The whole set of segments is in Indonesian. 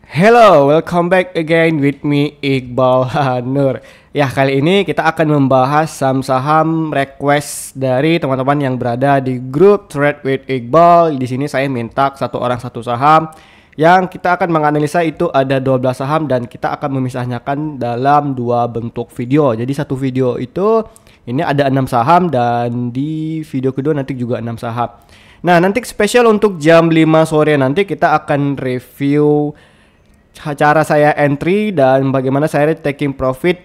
Hello, welcome back again with me Iqbal Nur. Ya, kali ini kita akan membahas saham-saham request dari teman-teman yang berada di grup Trade with Iqbal. Di sini saya minta satu orang satu saham yang kita akan menganalisa. Itu ada 12 saham dan kita akan memisahkan dalam dua bentuk video. Jadi satu video itu ini ada 6 saham dan di video kedua nanti juga 6 saham. Nah, nanti spesial untuk jam 5 sore nanti kita akan review cara saya entry dan bagaimana saya taking profit,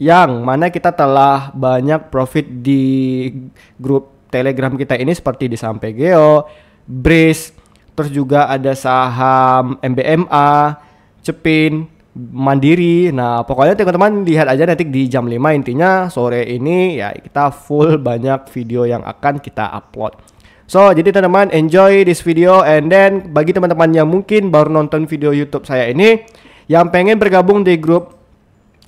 yang mana kita telah banyak profit di grup Telegram kita ini seperti di saham PGO, Breeze, terus juga ada saham MBMA, Cepin, Mandiri. Nah, pokoknya teman-teman lihat aja nanti di jam 5, intinya sore ini ya kita full banyak video yang akan kita upload. So, jadi teman-teman enjoy this video, and then bagi teman-teman yang mungkin baru nonton video YouTube saya ini yang pengen bergabung di grup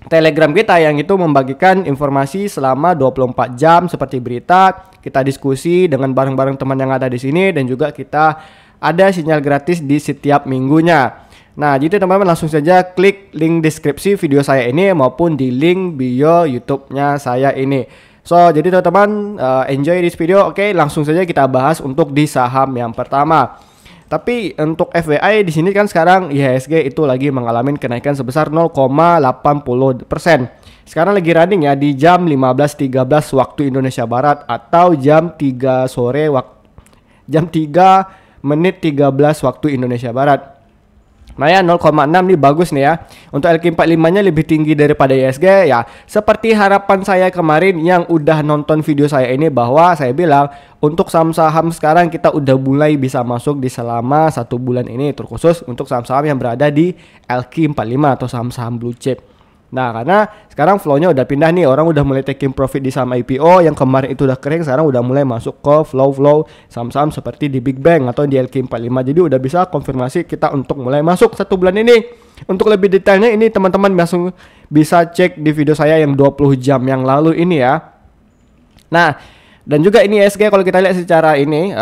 Telegram kita yang itu membagikan informasi selama 24 jam seperti berita, kita diskusi dengan bareng-bareng teman yang ada di sini, dan juga kita ada sinyal gratis di setiap minggunya. Nah, jadi teman-teman langsung saja klik link deskripsi video saya ini maupun di link bio YouTube-nya saya ini. So, jadi teman-teman enjoy this video. Oke, langsung saja kita bahas untuk di saham yang pertama. Tapi untuk FYI di sini kan sekarang IHSG itu lagi mengalami kenaikan sebesar 0,80%. Sekarang lagi running ya di jam 15.13 waktu Indonesia Barat atau jam 3 sore jam 3 menit 13 waktu Indonesia Barat. Nah ya, 0,6 nih bagus nih ya. Untuk LQ45 nya lebih tinggi daripada IHSG ya. Seperti harapan saya kemarin yang udah nonton video saya ini, bahwa saya bilang untuk saham-saham sekarang kita udah mulai bisa masuk di selama 1 bulan ini, terkhusus untuk saham-saham yang berada di LQ45 atau saham-saham blue chip. Nah, karena sekarang flow-nya udah pindah nih, orang udah mulai taking profit di saham IPO yang kemarin itu udah kering, sekarang udah mulai masuk ke flow-flow saham-saham seperti di Big Bang atau di LQ45. Jadi udah bisa konfirmasi kita untuk mulai masuk 1 bulan ini. Untuk lebih detailnya ini teman-teman langsung bisa cek di video saya yang 20 jam yang lalu ini ya. Nah, dan juga ini IHSG kalau kita lihat secara ini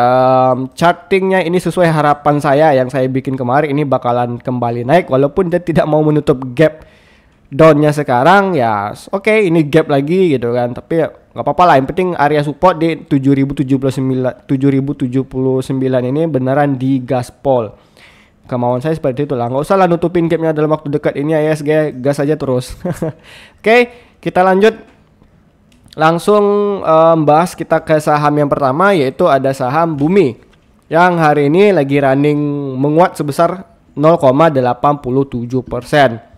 chartingnya ini sesuai harapan saya yang saya bikin kemarin, ini bakalan kembali naik walaupun dia tidak mau menutup gap downnya sekarang ya. Oke, ini gap lagi gitu kan, tapi ya nggak apa-apa lah, yang penting area support di 7079 ini beneran di gaspol. Kemauan saya seperti itu lah, nggak usah lah nutupin gapnya dalam waktu dekat ini ya, IHSG gas aja terus. Oke, kita lanjut langsung bahas kita ke saham yang pertama, yaitu ada saham Bumi yang hari ini lagi running menguat sebesar 0,87%.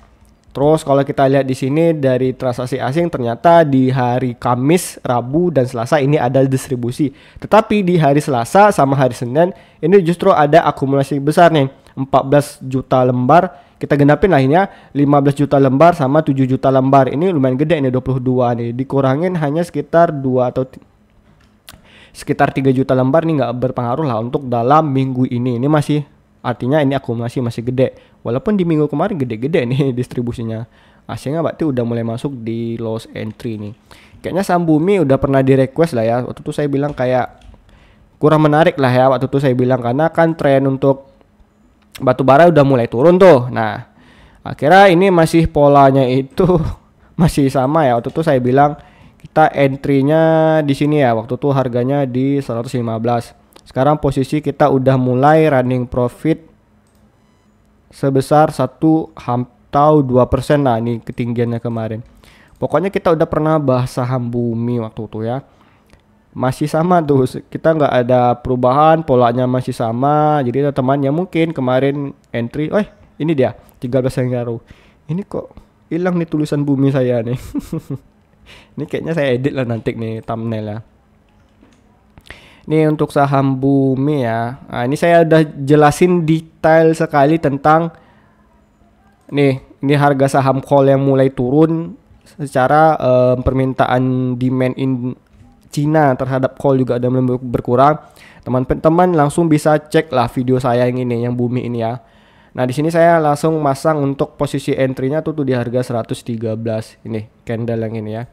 Terus kalau kita lihat di sini dari transaksi asing, ternyata di hari Kamis, Rabu, dan Selasa ini ada distribusi. Tetapi di hari Selasa sama hari Senin ini justru ada akumulasi besar nih, 14 juta lembar. Kita genapin lah ini ya, 15 juta lembar sama 7 juta lembar. Ini lumayan gede ini, 22 nih. Dikurangin hanya sekitar 2 atau sekitar 3 juta lembar nih, nggak berpengaruh lah untuk dalam minggu ini. Ini masih, artinya ini akumulasi masih gede. Walaupun di minggu kemarin gede-gede nih distribusinya. Asingnya berarti udah mulai masuk di loss entry nih. Kayaknya saham Bumi udah pernah di request lah ya. Waktu itu saya bilang kayak kurang menarik lah ya. Waktu itu saya bilang karena kan tren untuk batubara udah mulai turun tuh. Nah, akhirnya ini masih polanya itu masih sama ya. Waktu itu saya bilang kita entry-nya di sini ya. Waktu itu harganya di 115. Sekarang posisi kita udah mulai running profit sebesar 1 atau 2%. Nah, ini ketinggiannya kemarin. Pokoknya kita udah pernah bahas saham Bumi waktu itu ya. Masih sama tuh, kita nggak ada perubahan, polanya masih sama. Jadi teman-teman yang mungkin kemarin entry, ini dia 13 Januari. Ini kok hilang nih tulisan Bumi saya nih. Ini kayaknya saya edit lah nanti nih thumbnail ya. Ini untuk saham Bumi ya. Nah, ini saya udah jelasin detail sekali tentang ini harga saham call yang mulai turun secara permintaan demand in Cina terhadap call juga ada mulai berkurang. Teman-teman langsung bisa cek lah video saya yang ini, yang Bumi ini ya. Nah, di sini saya langsung masang untuk posisi entry-nya tuh di harga 113. Ini candle yang ini ya.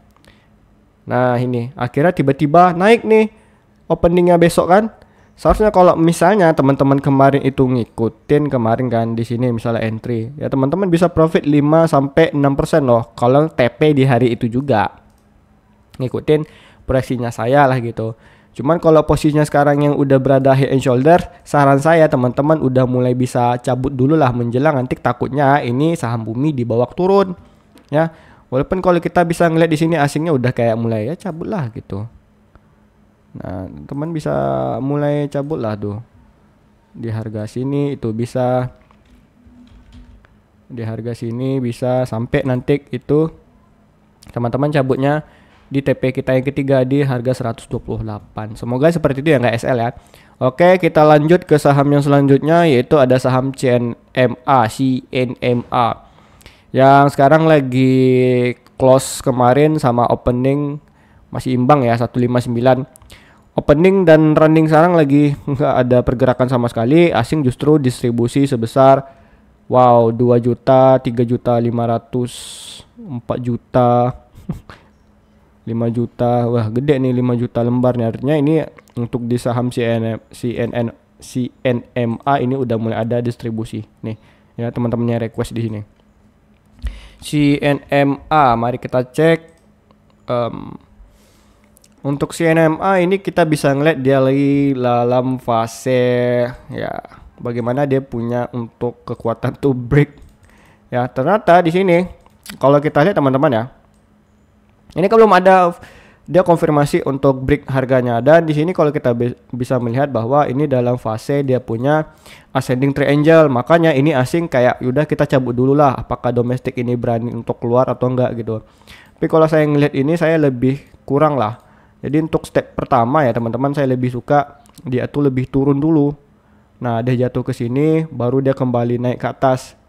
Nah, ini akhirnya tiba-tiba naik nih. Openingnya besok kan Seharusnya kalau misalnya teman-teman kemarin itu ngikutin kemarin kan di sini misalnya entry, ya teman-teman bisa profit 5 sampai 6% loh kalau TP di hari itu juga. Ngikutin proyeksinya saya lah gitu. Cuman kalau posisinya sekarang yang udah berada head and shoulder, saran saya teman-teman udah mulai bisa cabut dulu lah menjelang nanti takutnya ini saham bumi dibawa turun. Ya, walaupun kalau kita bisa ngeliat di sini asingnya udah kayak mulai ya cabut lah gitu. Nah, teman bisa mulai cabut lah tuh. Di harga sini itu bisa. Di harga sini bisa sampai nanti itu teman-teman cabutnya di TP kita yang ketiga di harga 128. Semoga seperti itu ya nggak SL ya. Oke, kita lanjut ke saham yang selanjutnya yaitu ada saham CNMA. Yang sekarang lagi close kemarin sama opening masih imbang ya 159. Opening dan running sekarang lagi nggak ada pergerakan sama sekali. Asing justru distribusi sebesar 2 juta, 3 juta 500, 4 juta 5 juta. Wah, gede nih 5 juta lembar nih. Artinya ini untuk di saham CNMA ini udah mulai ada distribusi. Nih, ya teman-temannya request di sini. CNMA, mari kita cek. Untuk CNMA ini kita bisa ngeliat dia lagi dalam fase ya bagaimana dia punya untuk kekuatan to break. Ya, ternyata di sini kalau kita lihat teman-teman ya. Ini kan belum ada dia konfirmasi untuk break harganya, dan di sini kalau kita bisa melihat bahwa ini dalam fase dia punya ascending triangle. Makanya ini asing kayak udah kita cabut dulu lah, apakah domestik ini berani untuk keluar atau enggak gitu. Tapi kalau saya ngelihat ini saya lebih kurang lah. Jadi untuk step pertama ya teman-teman, saya lebih suka dia tuh lebih turun dulu. Nah, dia jatuh ke sini baru dia kembali naik ke atas.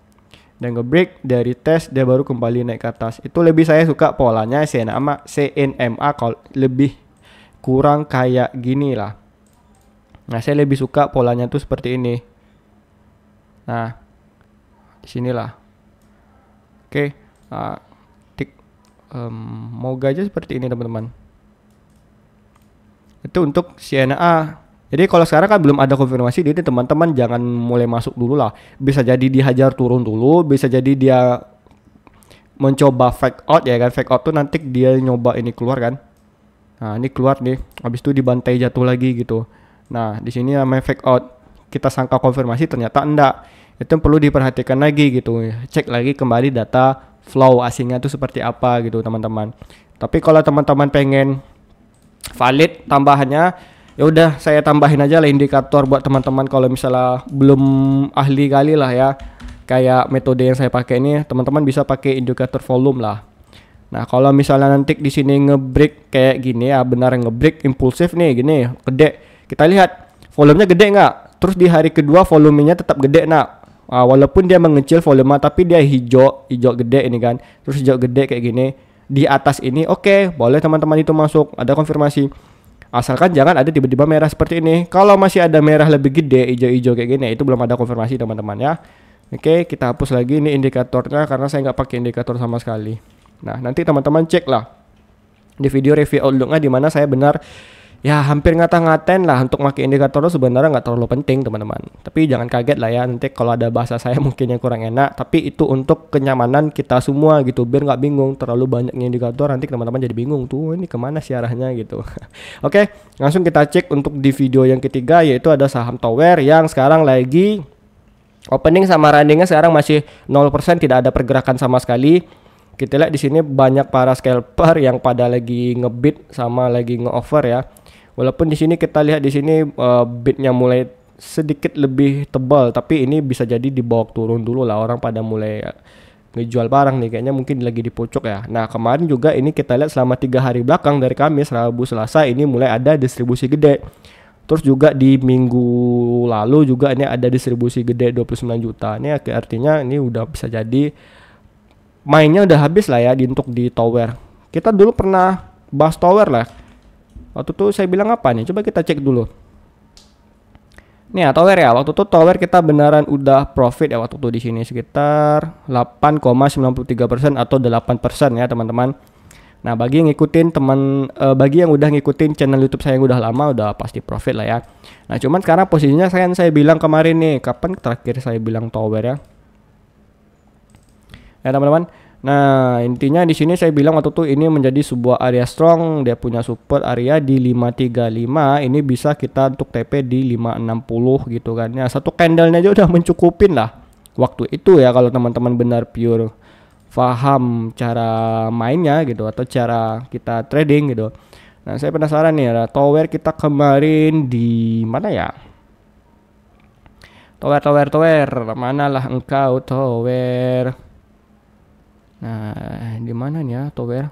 Dan nge-break dari tes dia baru kembali naik ke atas. Itu lebih saya suka polanya CNMA kalau lebih kurang kayak gini lah. Nah, saya lebih suka polanya tuh seperti ini. Nah, disinilah. Oke, moga aja seperti ini teman-teman. Itu untuk CNA. Jadi kalau sekarang kan belum ada konfirmasi, jadi teman-teman jangan mulai masuk dulu lah. Bisa jadi dihajar turun dulu, bisa jadi dia mencoba fake out ya kan. Fake out tuh nanti dia nyoba ini keluar kan. Nah, ini keluar nih, habis itu dibantai jatuh lagi gitu. Nah, di sini namanya fake out. Kita sangka konfirmasi ternyata enggak. Itu perlu diperhatikan lagi gitu. Cek lagi kembali data flow asingnya tuh seperti apa gitu teman-teman. Tapi kalau teman-teman pengen valid tambahannya, ya udah saya tambahin aja lah indikator buat teman-teman kalau misalnya belum ahli kali lah ya. Kayak metode yang saya pakai ini, teman-teman bisa pakai indikator volume lah. Nah, kalau misalnya nanti di sini ngebreak kayak gini ya, benar ngebreak impulsif nih gini, gede. Kita lihat volumenya gede nggak? Terus di hari kedua volumenya tetap gede nak. Walaupun dia mengecil volume tapi dia hijau gede ini kan. Terus hijau gede kayak gini. Di atas ini oke, boleh teman-teman itu masuk, ada konfirmasi. Asalkan jangan ada tiba-tiba merah seperti ini. Kalau masih ada merah lebih gede, hijau-hijau kayak gini, itu belum ada konfirmasi teman-teman ya. Oke, kita hapus lagi ini indikatornya karena saya nggak pakai indikator sama sekali. Nah, nanti teman-teman cek lah di video review outlooknya di mana saya benar ya hampir ngata-ngatain lah untuk pakai indikator itu sebenarnya nggak terlalu penting teman-teman. Tapi jangan kaget lah ya nanti kalau ada bahasa saya mungkin yang kurang enak. Tapi itu untuk kenyamanan kita semua gitu, biar nggak bingung terlalu banyaknya indikator nanti teman-teman jadi bingung tuh ini kemana sih arahnya gitu. Oke, langsung kita cek untuk di video yang ketiga yaitu ada saham Tower yang sekarang lagi opening sama runningnya sekarang masih 0%, tidak ada pergerakan sama sekali. Kita lihat di sini banyak para scalper yang pada lagi ngebid sama lagi nge-offer ya. Walaupun di sini kita lihat di sini bidnya mulai sedikit lebih tebal, tapi ini bisa jadi dibawa turun dulu lah, orang pada mulai ngejual barang nih kayaknya mungkin lagi di pucuk ya. Nah, kemarin juga ini kita lihat selama 3 hari belakang dari Kamis, Rabu, Selasa ini mulai ada distribusi gede. Terus juga di minggu lalu juga ini ada distribusi gede 29 juta. Ini artinya ini udah bisa jadi mainnya udah habis lah ya untuk di Tower. Kita dulu pernah bahas Tower lah. Waktu itu saya bilang apa nih? Coba kita cek dulu. Nih ya, Tower ya. Waktu itu Tower kita beneran udah profit ya waktu itu di sini sekitar 8,93% atau 8% ya teman-teman. Nah, bagi yang udah ngikutin channel YouTube saya yang udah lama udah pasti profit lah ya. Nah, cuman sekarang posisinya saya bilang kemarin nih, kapan terakhir saya bilang tower ya? Ya teman-teman. Nah, intinya di sini saya bilang waktu itu ini menjadi sebuah area strong, dia punya support area di 535, ini bisa kita untuk TP di 560 gitu kan. Ya, satu candlenya aja udah mencukupin lah. Waktu itu ya kalau teman-teman benar pure paham cara mainnya gitu atau cara kita trading gitu. Nah, saya penasaran nih, tower kita kemarin di mana ya? Tower, manalah engkau tower? Nah, di mana nih ya tower?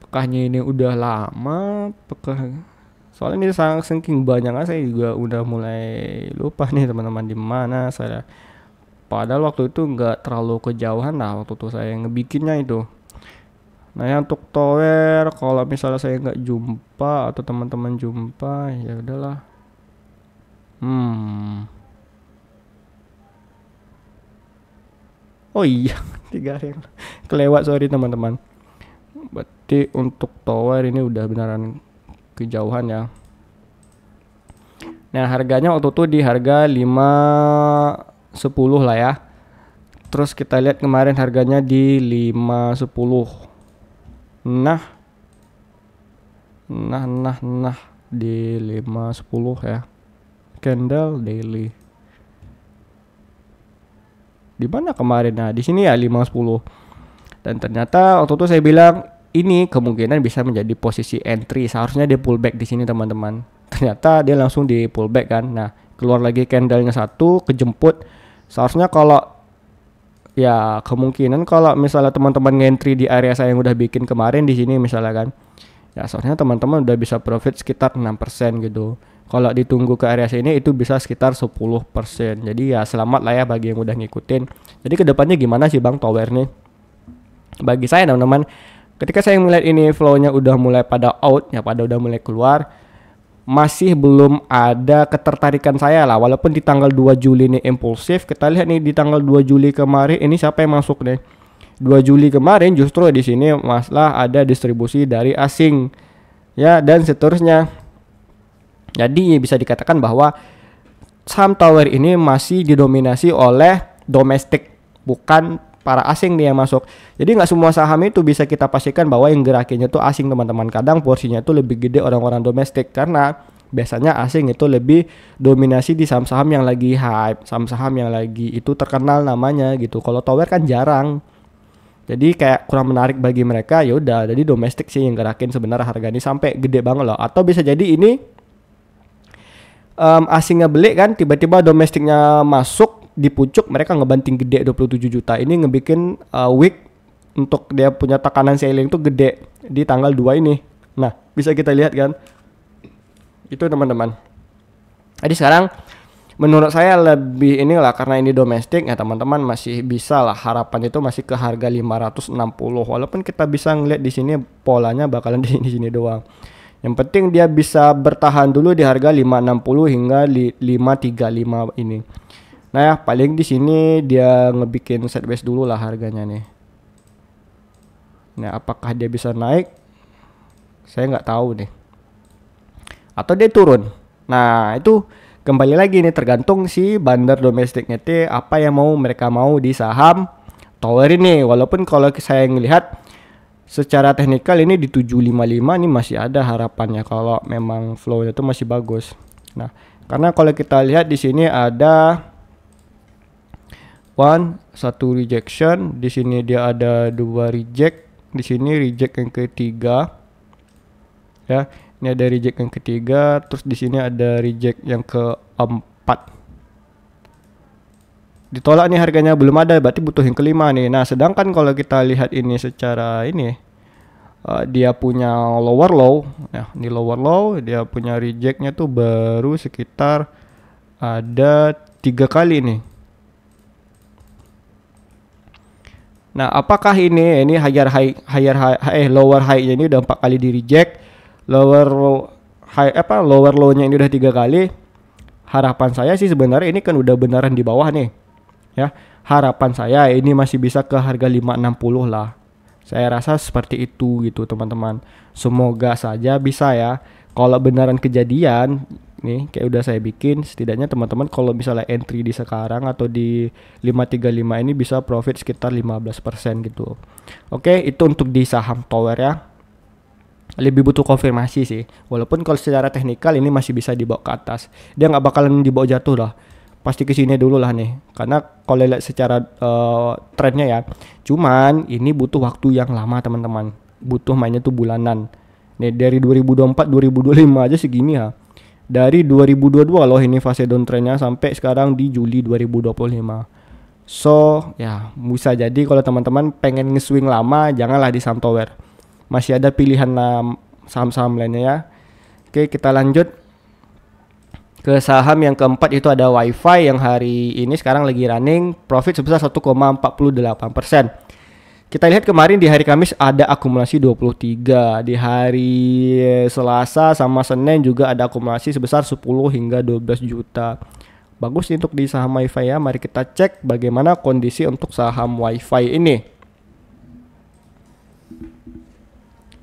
Apakahnya ini udah lama? Soalnya ini sangat saking banyak, saya juga udah mulai lupa nih teman-teman di mana saya. Padahal waktu itu nggak terlalu kejauhan lah waktu itu saya ngebikinnya itu. Nah, yang untuk tower kalau misalnya saya nggak jumpa atau teman-teman jumpa ya udahlah. Oh iya, 3 hari yang kelewat, sorry teman-teman. Berarti untuk tower ini udah beneran kejauhan ya. Nah, harganya waktu itu di harga 510 lah ya. Terus kita lihat kemarin harganya di 510. Nah di 510 ya. Candle daily. Di mana kemarin? Nah, di sini ya 510. Dan ternyata waktu itu saya bilang ini kemungkinan bisa menjadi posisi entry. Seharusnya dia pullback di sini teman-teman. Ternyata dia langsung di pullback kan. Nah, keluar lagi candlenya satu, kejemput. Seharusnya kalau ya kemungkinan kalau misalnya teman-teman ngentry di area saya yang udah bikin kemarin di sini misalnya kan. Ya, seharusnya teman-teman udah bisa profit sekitar 6% gitu. Kalau ditunggu ke area sini itu bisa sekitar 10%. Jadi ya selamat lah ya bagi yang udah ngikutin. Jadi kedepannya gimana sih Bang tower nih? Bagi saya teman-teman, ketika saya melihat ini flow-nya udah mulai pada out, ya pada udah mulai keluar, masih belum ada ketertarikan saya lah. Walaupun di tanggal 2 Juli ini impulsif, kita lihat nih di tanggal 2 Juli kemarin ini siapa yang masuk nih? 2 Juli kemarin justru di sini masalah ada distribusi dari asing. Ya, dan seterusnya. Jadi bisa dikatakan bahwa saham tower ini masih didominasi oleh domestik, bukan para asing nih yang masuk. Jadi nggak semua saham itu bisa kita pastikan bahwa yang gerakinnya itu asing teman-teman. Kadang porsinya itu lebih gede orang-orang domestik karena biasanya asing itu lebih dominasi di saham-saham yang lagi hype, saham-saham yang lagi itu terkenal namanya gitu. Kalau tower kan jarang. Jadi kayak kurang menarik bagi mereka, ya udah. Jadi domestik sih yang gerakin sebenarnya harga ini sampai gede banget loh. Atau bisa jadi ini asingnya beli kan, tiba-tiba domestiknya masuk di pucuk, mereka ngebanting gede 27 juta. Ini ngebikin week untuk dia punya tekanan selling itu gede di tanggal 2 ini. Nah, bisa kita lihat kan. Itu teman-teman. Jadi sekarang menurut saya lebih inilah karena ini domestik ya teman-teman masih bisa lah, harapan itu masih ke harga 560 walaupun kita bisa ngeliat di sini polanya bakalan di sini doang. Yang penting dia bisa bertahan dulu di harga 560 hingga 535 ini. Nah ya paling di sini dia ngebikin sideways dulu lah harganya nih. Nah apakah dia bisa naik? Saya nggak tahu nih. Atau dia turun. Nah itu kembali lagi nih tergantung si bandar domestiknya apa yang mereka mau di saham tower ini. Walaupun kalau saya ngelihat secara teknikal ini di 755 ini masih ada harapannya kalau memang flow-nya itu masih bagus. Nah, karena kalau kita lihat di sini ada satu rejection, di sini dia ada 2 reject, di sini reject yang ketiga. Ya, ini ada reject yang ketiga, terus di sini ada reject yang keempat. Ditolak nih harganya belum ada, berarti butuh yang kelima nih. Nah sedangkan kalau kita lihat ini secara ini dia punya lower low ya, di lower low dia punya rejectnya tuh baru sekitar ada 3 kali nih. Nah apakah ini lower high-nya ini udah 4 kali di reject, lower low-nya ini udah 3 kali. Harapan saya sih sebenarnya ini kan udah beneran di bawah nih. Ya, harapan saya ini masih bisa ke harga 560 lah. Saya rasa seperti itu gitu teman-teman. Semoga saja bisa ya. Kalau beneran kejadian nih kayak udah saya bikin, setidaknya teman-teman kalau misalnya entry di sekarang atau di 535 ini bisa profit sekitar 15% gitu. Oke, itu untuk di saham tower ya. Lebih butuh konfirmasi sih. Walaupun kalau secara teknikal ini masih bisa dibawa ke atas. Dia nggak bakalan dibawa jatuh lah. Pasti ke sini dulu lah nih. Karena kalau lihat secara trennya ya. Cuman ini butuh waktu yang lama teman-teman. Butuh mainnya tuh bulanan. Nih dari 2024 2025 aja segini ya. Dari 2022 loh ini fase downtrendnya sampai sekarang di Juli 2025. So ya bisa jadi kalau teman-teman pengen nge-swing lama janganlah di saham tower. Masih ada pilihan saham-saham lainnya ya. Oke, kita lanjut ke saham yang keempat, itu ada WiFi yang hari ini sekarang lagi running profit sebesar 1,48%. Kita lihat kemarin di hari Kamis ada akumulasi 23, di hari Selasa sama Senin juga ada akumulasi sebesar 10 hingga 12 juta. Bagus untuk di saham WiFi ya. Mari kita cek bagaimana kondisi untuk saham WiFi ini.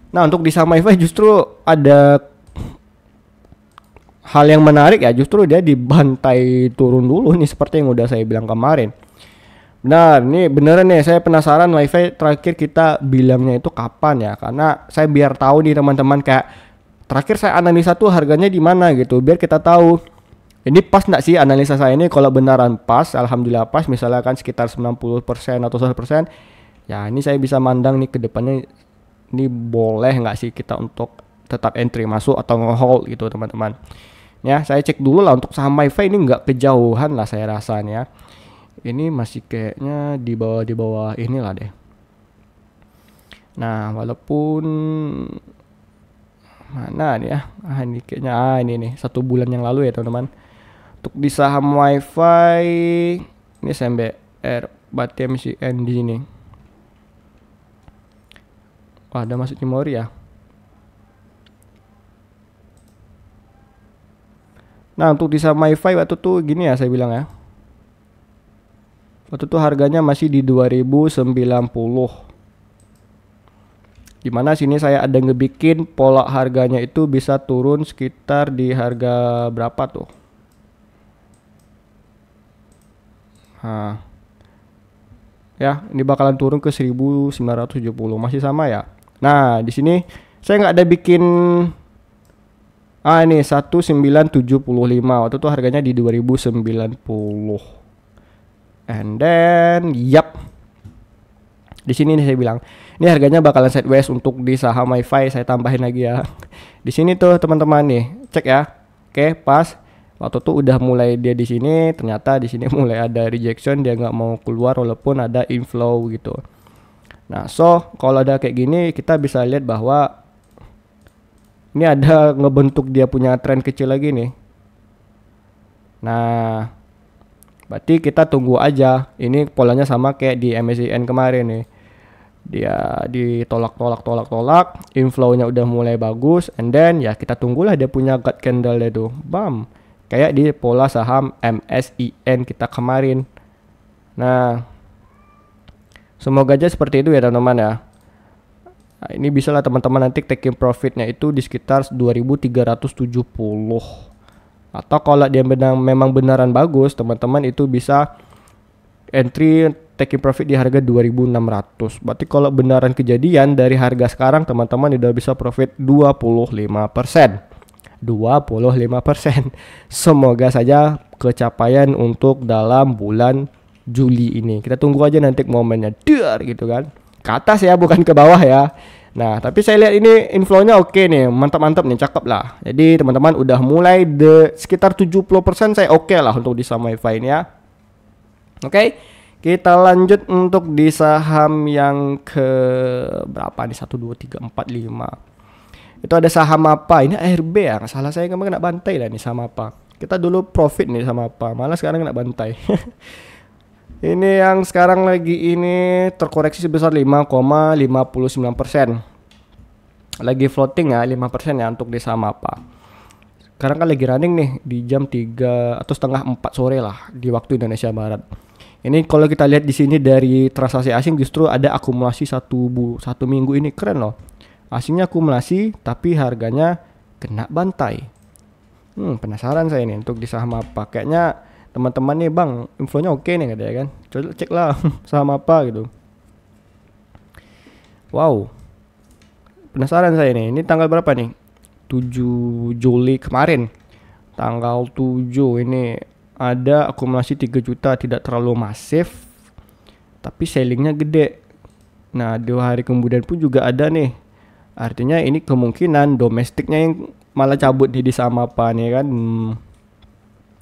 Nah, untuk di saham WiFi justru ada hal yang menarik ya, justru dia dibantai turun dulu nih seperti yang udah saya bilang kemarin. Benar, ini beneran nih saya penasaran WiFi terakhir kita bilangnya itu kapan ya, karena saya biar tahu nih teman-teman kayak terakhir saya analisa tuh harganya di mana gitu, biar kita tahu ini pas nggak sih analisa saya ini. Kalau beneran pas, alhamdulillah pas, misalnya kan sekitar 90% atau 100%, ya ini saya bisa mandang nih ke depannya ini boleh nggak sih kita untuk tetap entry masuk atau nge-hold gitu teman-teman. Ya, saya cek dulu lah untuk saham WiFi ini nggak kejauhan lah saya rasanya. Ini masih kayaknya di bawah inilah deh. Nah, walaupun mana nih ya? Ini kayaknya ini nih 1 bulan yang lalu ya teman-teman. Untuk di saham WiFi ini SMBR, Bati MCN di sini. Wah, ada masuk memori ya. Nah, untuk di saham WiFi waktu tuh gini ya saya bilang ya. Waktu itu harganya masih di 2090. Dimana sini saya ada ngebikin pola harganya itu bisa turun sekitar di harga berapa tuh. Nah, ya ini bakalan turun ke 1970, masih sama ya. Nah di sini saya nggak ada bikin ini 1975, waktu itu harganya di 2090. And then yap, di sini nih saya bilang ini harganya bakalan sideways untuk di saham WiFi. Saya tambahin lagi ya. Di sini tuh teman-teman nih, cek ya. Oke, pas waktu tuh udah mulai dia di sini, ternyata di sini mulai ada rejection, dia nggak mau keluar walaupun ada inflow gitu. Nah, so kalau ada kayak gini kita bisa lihat bahwa ini ada ngebentuk dia punya tren kecil lagi nih. Nah, berarti kita tunggu aja. Ini polanya sama kayak di MSCI kemarin nih. Dia ditolak, inflow-nya udah mulai bagus, and then ya kita tunggulah dia punya gut candle itu. Bam. Kayak di pola saham MSCI kita kemarin. Nah, semoga aja seperti itu ya teman-teman ya. Nah, ini bisa lah teman-teman nanti taking profitnya itu di sekitar 2370. Atau kalau dia memang beneran bagus, teman-teman itu bisa entry taking profit di harga 2600. Berarti kalau beneran kejadian dari harga sekarang, teman-teman udah bisa profit 25%. 25%. Semoga saja kecapaian untuk dalam bulan Juli ini. Kita tunggu aja nanti momennya. Dar gitu kan. Ke atas ya, bukan ke bawah ya. Nah, tapi saya lihat ini inflow-nya oke nih, mantap-mantap nih, cakep lah. Jadi teman-teman udah mulai sekitar 70% saya oke lah untuk di saham WiFi ini ya. Oke, kita lanjut untuk di saham yang ke berapa nih? 1, 2, 3, 4, 5. Itu ada saham apa? Ini ARB ya, nggak salah saya kemarin kena bantai lah nih sama apa. Kita dulu profit nih sama apa, malah sekarang kena bantai. Ini yang sekarang lagi ini terkoreksi sebesar 5,59%. Lagi floating ya 5% ya untuk di saham apa. Sekarang kan lagi running nih di jam 3 atau setengah 4 sore lah di waktu Indonesia Barat. Ini kalau kita lihat di sini dari transaksi asing justru ada akumulasi satu minggu ini, keren loh. Asingnya akumulasi tapi harganya kena bantai. Penasaran saya nih untuk di saham apa. Kayaknya teman-teman nih bang, infonya oke nih katanya kan. Coba cek lah saham apa gitu. Wow, penasaran saya nih. Ini tanggal berapa nih? 7 Juli kemarin. Tanggal 7 ini ada akumulasi 3 juta, tidak terlalu masif tapi sellingnya gede. Nah 2 hari kemudian pun juga ada nih, artinya ini kemungkinan domestiknya yang malah cabut di saham apa nih kan,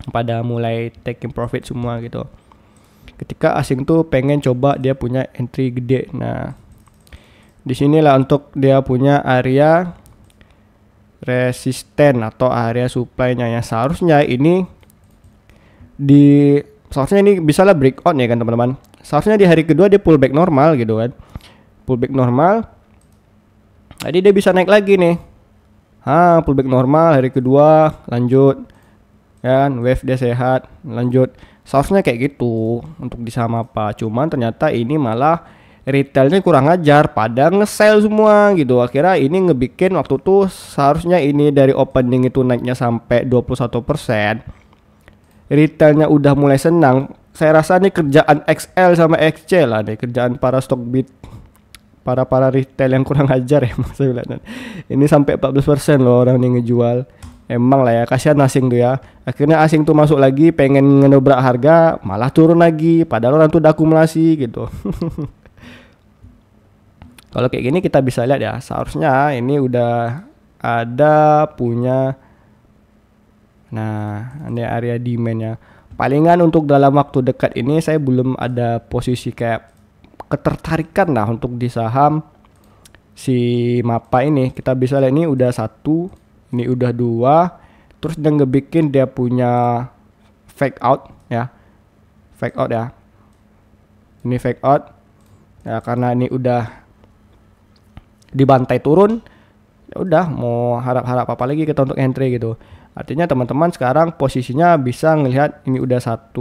pada mulai taking profit semua gitu. Ketika asing tuh pengen coba dia punya entry gede. Nah disinilah untuk dia punya area resisten atau area supply-nya, yang seharusnya ini seharusnya ini bisa lah breakout ya kan teman-teman. Seharusnya di hari kedua dia pullback normal gitu kan, pullback normal, jadi dia bisa naik lagi nih. Pullback normal hari kedua lanjut ya kan, wave dia sehat lanjut. Seharusnya kayak gitu untuk di saham apa, cuman ternyata ini malah retailnya kurang ajar, pada nge-sell semua gitu. Akhirnya ini ngebikin waktu tuh seharusnya ini dari opening itu naiknya sampai 21%. Retailnya udah mulai senang. Saya rasa nih kerjaan XL sama XC lah nih, kerjaan para stock bid, para retail yang kurang ajar ya maksudnya. Ini sampai 14% loh orang nih ngejual. Emang lah ya, kasihan asing tuh ya. Akhirnya asing tuh masuk lagi pengen ngenobrak harga, malah turun lagi padahal orang tuh udah akumulasi gitu. Kalau kayak gini kita bisa lihat ya, seharusnya ini udah ada punya. Nah, ini area demand-nya. Palingan untuk dalam waktu dekat ini saya belum ada posisi kayak ketertarikan lah untuk di saham si Mapa ini. Kita bisa lihat ini udah 1, ini udah 2, terus dia ngebikin dia punya fake out ya. Fake out ya. Ini fake out. Ya karena ini udah dibantai turun, ya udah mau harap apa lagi kita untuk entry gitu. Artinya teman-teman sekarang posisinya bisa ngelihat ini udah 1,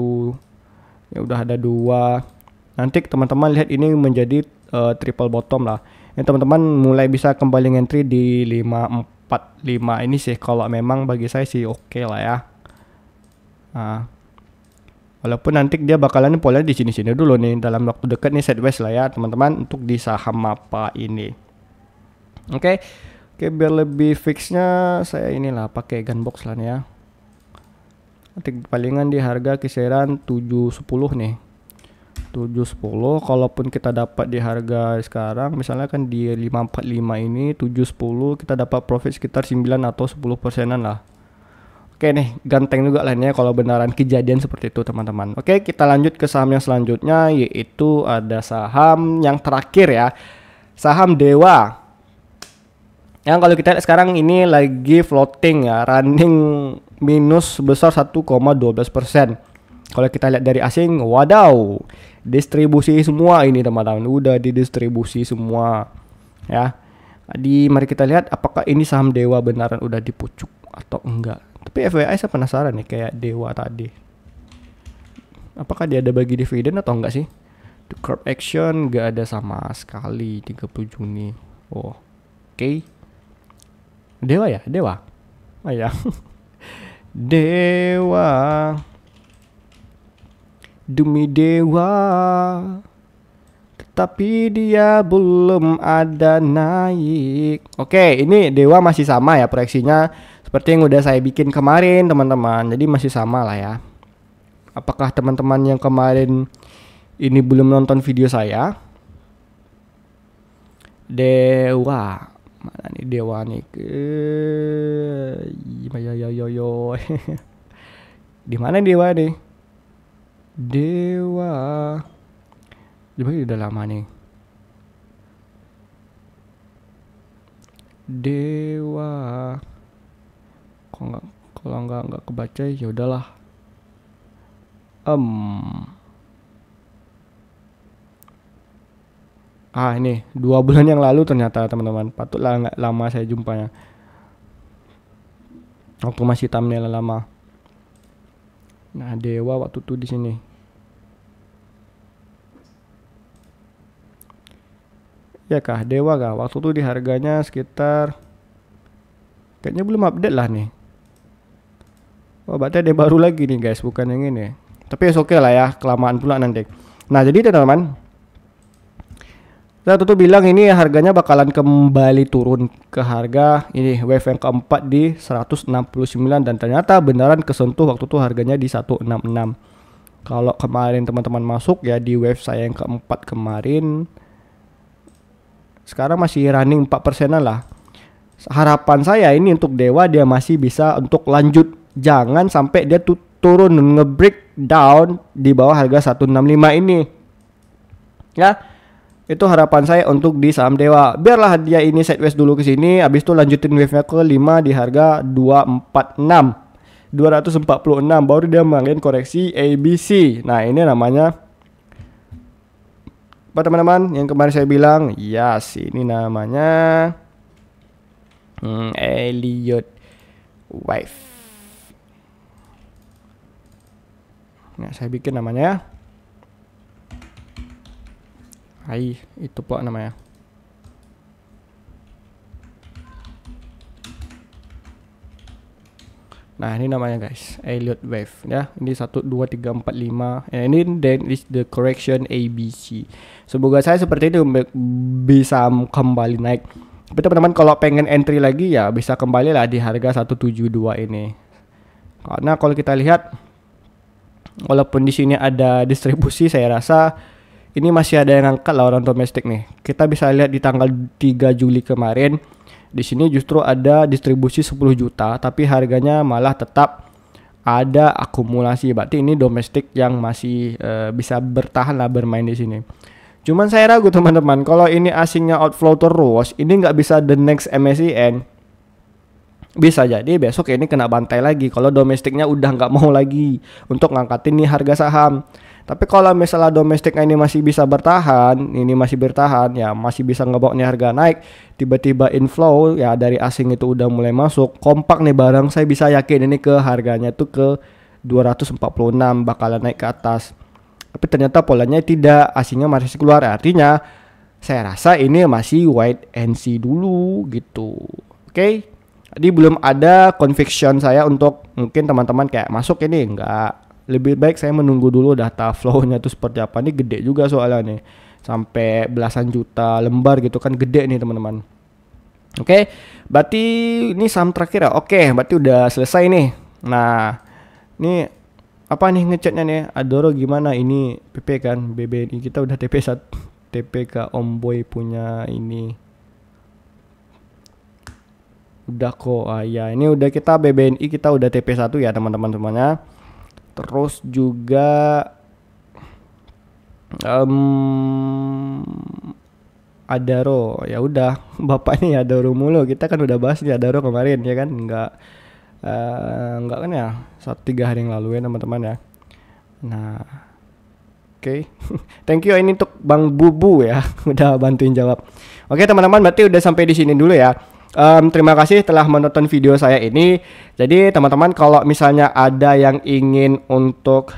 ya udah ada 2. Nanti teman-teman lihat ini menjadi triple bottom lah. Ini teman-teman mulai bisa kembali entry di 545 ini sih kalau memang bagi saya sih oke lah ya. Nah, walaupun nanti dia bakalan pola di sini-sini dulu nih, dalam waktu dekat nih sideways lah ya teman-teman untuk di saham apa ini. Oke, biar lebih fixnya saya inilah pakai gunbox lah nih ya. Nanti palingan di harga kisaran 710 nih. 710, kalaupun kita dapat di harga sekarang misalnya kan di 545 ini 710, kita dapat profit sekitar 9 atau 10%-an lah. Oke nih, ganteng juga lah nih ya kalau beneran kejadian seperti itu teman-teman. Oke, kita lanjut ke saham yang selanjutnya, yaitu ada saham yang terakhir ya, saham Dewa. Yang kalau kita lihat sekarang ini lagi floating ya, running minus sebesar 1,12%. Kalau kita lihat dari asing, wadaw, distribusi semua ini teman-teman, udah didistribusi semua ya. Mari kita lihat apakah ini saham Dewa beneran udah dipucuk atau enggak. Tapi FYI saya penasaran nih kayak Dewa tadi, apakah dia ada bagi dividen atau enggak sih? The curve action gak ada sama sekali 30 Juni. Oh, oke. Dewa ya, Dewa. Oh ya. Dewa. Demi Dewa. Tetapi dia belum ada naik. Oke, ini Dewa masih sama ya proyeksinya seperti yang udah saya bikin kemarin teman-teman. Jadi masih sama lah ya. Apakah teman-teman yang kemarin ini belum nonton video saya? Dewa. Mana nih Dewa nih? Yo. Di mana Dewa nih? Dewa. Coba udah lama nih. Dewa. Kalau nggak kebaca ya udahlah. Ini 2 bulan yang lalu ternyata teman-teman. Patutlah nggak lama saya jumpanya. Waktu masih thumbnail lama. Nah, Dewa waktu tuh di sini. Ya kah, Dewa kah? Waktu itu di harganya sekitar, kayaknya belum update lah nih. Oh, berarti ada baru lagi nih guys, bukan yang ini. Tapi oke lah ya, kelamaan pula nanti. Nah, jadi teman-teman, saya tuh bilang ini harganya bakalan kembali turun ke harga ini wave yang keempat di 169, dan ternyata beneran kesentuh waktu itu harganya di 166. Kalau kemarin teman-teman masuk ya di wave saya yang keempat kemarin, sekarang masih running 4%-an lah. Harapan saya ini untuk Dewa dia masih bisa untuk lanjut, jangan sampai dia turun nge-break down di bawah harga 165 ini. Ya, itu harapan saya untuk di saham Dewa. Biarlah dia ini sideways dulu ke sini, habis itu lanjutin wave-nya ke 5 di harga 246 baru dia main koreksi ABC. Nah, ini namanya apa teman-teman? Yang kemarin saya bilang, yes, ini namanya Elliott Wave. Nah, saya bikin namanya ya. Hai, itu pak namanya. Nah, ini namanya guys, Elliott Wave ya. Ini 1 2 3 4 5. Ini then is the correction ABC. Semoga saya seperti itu bisa kembali naik. Tapi teman-teman kalau pengen entry lagi ya bisa kembali lah di harga 172 ini. Karena kalau kita lihat, walaupun di sini ada distribusi, saya rasa ini masih ada yang angkat lah orang domestik nih. Kita bisa lihat di tanggal 3 Juli kemarin, di sini justru ada distribusi 10 juta, tapi harganya malah tetap ada akumulasi. Berarti ini domestik yang masih bisa bertahan lah bermain di sini. Cuman saya ragu teman-teman, kalau ini asingnya outflow terus, ini nggak bisa the next MSCI. Bisa jadi besok ini kena bantai lagi kalau domestiknya udah nggak mau lagi untuk ngangkatin nih harga saham. Tapi kalau misalnya domestiknya ini masih bisa bertahan, ya masih bisa ngebawa nih harga naik, tiba-tiba inflow ya dari asing itu udah mulai masuk, kompak nih barang, saya bisa yakin ini ke harganya tuh ke 246 bakalan naik ke atas. Tapi ternyata polanya tidak, asingnya masih keluar. Artinya saya rasa ini masih wait and see dulu gitu. Oke. Jadi belum ada conviction saya untuk mungkin teman-teman kayak masuk ini enggak. Lebih baik saya menunggu dulu data flow-nya tuh seperti apa. Ini gede juga soalnya nih. Sampai belasan juta lembar gitu kan, gede nih teman-teman. Oke. Berarti ini saham terakhir ya. Oke, berarti udah selesai nih. Nah, ini apa nih ngechatnya nih, Adoro gimana ini PP kan, BBNI kita udah TP1, TP ke Om Boy punya ini udah kok. Ya ini udah kita BBNI kita udah TP1 ya teman-teman semuanya. Terus juga Adaro ya udah, bapak nih Adaro mulu, kita kan udah bahas nih Adaro kemarin ya kan, enggak kan ya 3 hari yang lalu ya teman-teman ya. Nah, oke. Thank you ini untuk Bang Bubu ya udah bantuin jawab. Oke teman-teman, berarti udah sampai di sini dulu ya. Terima kasih telah menonton video saya ini. Jadi teman-teman kalau misalnya ada yang ingin untuk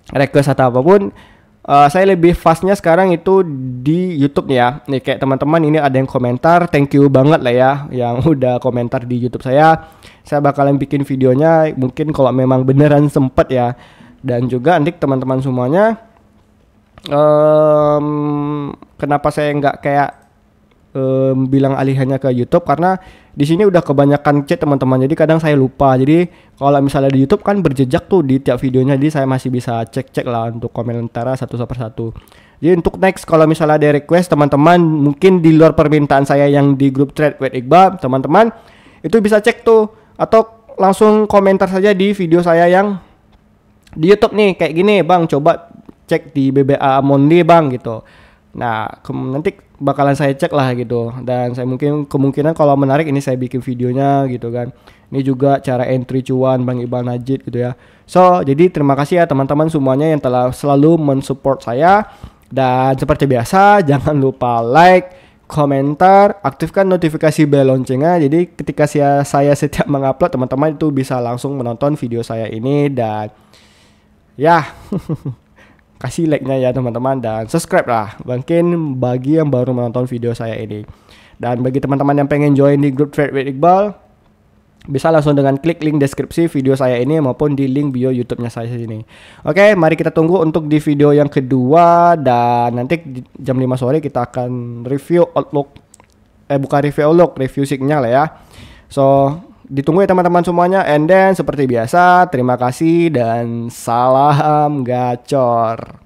request atau apapun, saya lebih fastnya sekarang itu di YouTube ya. Nih kayak teman-teman ini ada yang komentar, thank you banget lah ya yang udah komentar di YouTube saya. Saya bakalan bikin videonya mungkin kalau memang beneran sempet ya. Dan juga nanti teman-teman semuanya, kenapa saya nggak kayak bilang alihannya ke YouTube, karena di sini udah kebanyakan chat teman-teman, jadi kadang saya lupa. Jadi kalau misalnya di YouTube kan berjejak tuh di tiap videonya, jadi saya masih bisa cek-cek lah untuk komentar satu per satu. Jadi untuk next kalau misalnya ada request teman-teman mungkin di luar permintaan saya yang di grup Trade with Iqbal, teman-teman itu bisa cek tuh, atau langsung komentar saja di video saya yang di YouTube nih kayak gini, Bang coba cek di BBA Amundi Bang gitu. Nah nanti bakalan saya cek lah gitu, dan saya mungkin kemungkinan kalau menarik ini saya bikin videonya gitu kan. Ini juga cara entry cuan Bang Iqbal Najid gitu ya. So jadi terima kasih ya teman-teman semuanya yang telah selalu mensupport saya, dan seperti biasa jangan lupa like, komentar, aktifkan notifikasi bell loncengnya. Jadi ketika saya setiap mengupload, teman-teman itu bisa langsung menonton video saya ini. Dan ya kasih like-nya ya teman-teman, dan subscribe lah mungkin bagi yang baru menonton video saya ini. Dan bagi teman-teman yang pengen join di grup Trade with Iqbal, bisa langsung dengan klik link deskripsi video saya ini maupun di link bio YouTube-nya saya sini. Oke, mari kita tunggu untuk di video yang kedua, dan nanti jam 5 sore kita akan review Outlook, bukan review Outlook, review Signal ya. So, ditunggu ya teman-teman semuanya. And then seperti biasa, terima kasih dan salam gacor.